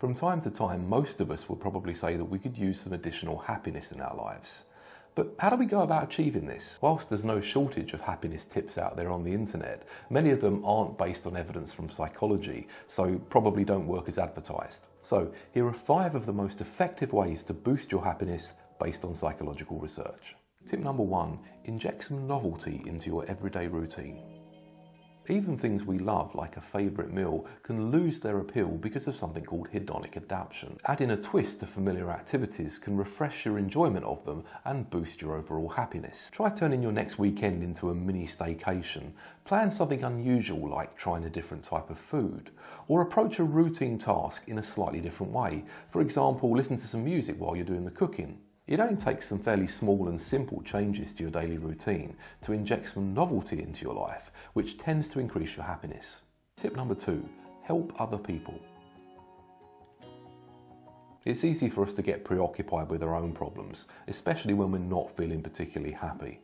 From time to time, most of us will probably say that we could use some additional happiness in our lives. But how do we go about achieving this? Whilst there's no shortage of happiness tips out there on the internet, many of them aren't based on evidence from psychology, so probably don't work as advertised. So here are 5 of the most effective ways to boost your happiness based on psychological research. Tip number 1, inject some novelty into your everyday routine. Even things we love, like a favourite meal, can lose their appeal because of something called hedonic adaptation. Adding a twist to familiar activities can refresh your enjoyment of them and boost your overall happiness. Try turning your next weekend into a mini staycation. Plan something unusual like trying a different type of food, or approach a routine task in a slightly different way. For example, listen to some music while you're doing the cooking. It only takes some fairly small and simple changes to your daily routine to inject some novelty into your life, which tends to increase your happiness. Tip number 2, help other people. It's easy for us to get preoccupied with our own problems, especially when we're not feeling particularly happy.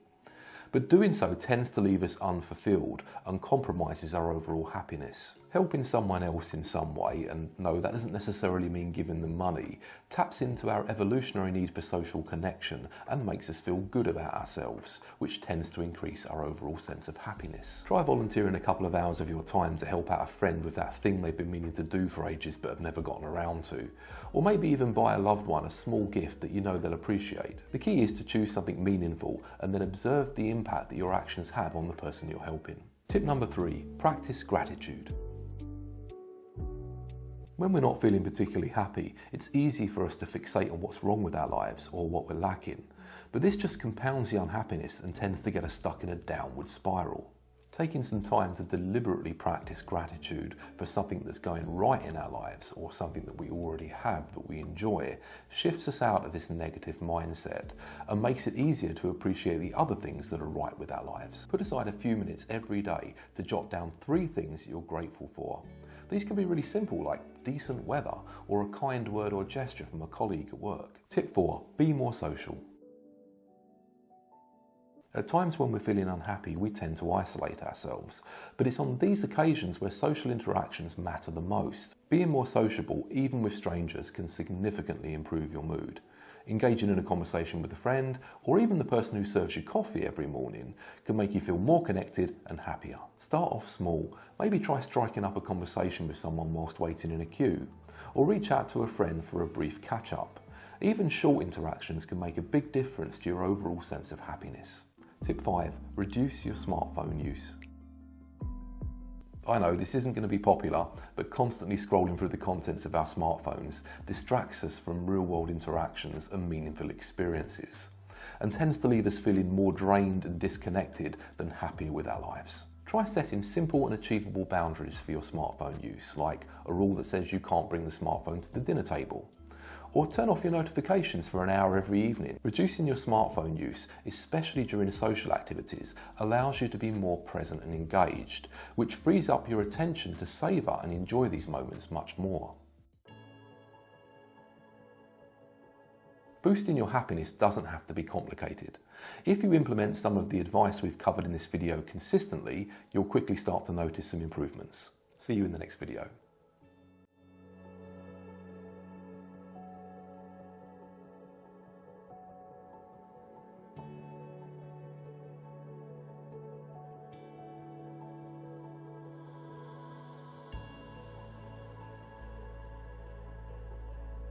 But doing so tends to leave us unfulfilled and compromises our overall happiness. Helping someone else in some way, and no, that doesn't necessarily mean giving them money, taps into our evolutionary need for social connection and makes us feel good about ourselves, which tends to increase our overall sense of happiness. Try volunteering a couple of hours of your time to help out a friend with that thing they've been meaning to do for ages but have never gotten around to. Or maybe even buy a loved one a small gift that you know they'll appreciate. The key is to choose something meaningful and then observe the impact that your actions have on the person you're helping. Tip number 3, practice gratitude. When we're not feeling particularly happy, it's easy for us to fixate on what's wrong with our lives or what we're lacking. But this just compounds the unhappiness and tends to get us stuck in a downward spiral. Taking some time to deliberately practice gratitude for something that's going right in our lives or something that we already have that we enjoy shifts us out of this negative mindset and makes it easier to appreciate the other things that are right with our lives. Put aside a few minutes every day to jot down 3 things that you're grateful for. These can be really simple, like decent weather or a kind word or gesture from a colleague at work. Tip 4, be more social. At times when we're feeling unhappy, we tend to isolate ourselves, but it's on these occasions where social interactions matter the most. Being more sociable, even with strangers, can significantly improve your mood. Engaging in a conversation with a friend, or even the person who serves you coffee every morning, can make you feel more connected and happier. Start off small. Maybe try striking up a conversation with someone whilst waiting in a queue, or reach out to a friend for a brief catch-up. Even short interactions can make a big difference to your overall sense of happiness. Tip 5, reduce your smartphone use. I know this isn't going to be popular, but constantly scrolling through the contents of our smartphones distracts us from real-world interactions and meaningful experiences, and tends to leave us feeling more drained and disconnected than happier with our lives. Try setting simple and achievable boundaries for your smartphone use, like a rule that says you can't bring the smartphone to the dinner table. Or turn off your notifications for an hour every evening. Reducing your smartphone use, especially during social activities, allows you to be more present and engaged, which frees up your attention to savour and enjoy these moments much more. Boosting your happiness doesn't have to be complicated. If you implement some of the advice we've covered in this video consistently, you'll quickly start to notice some improvements. See you in the next video.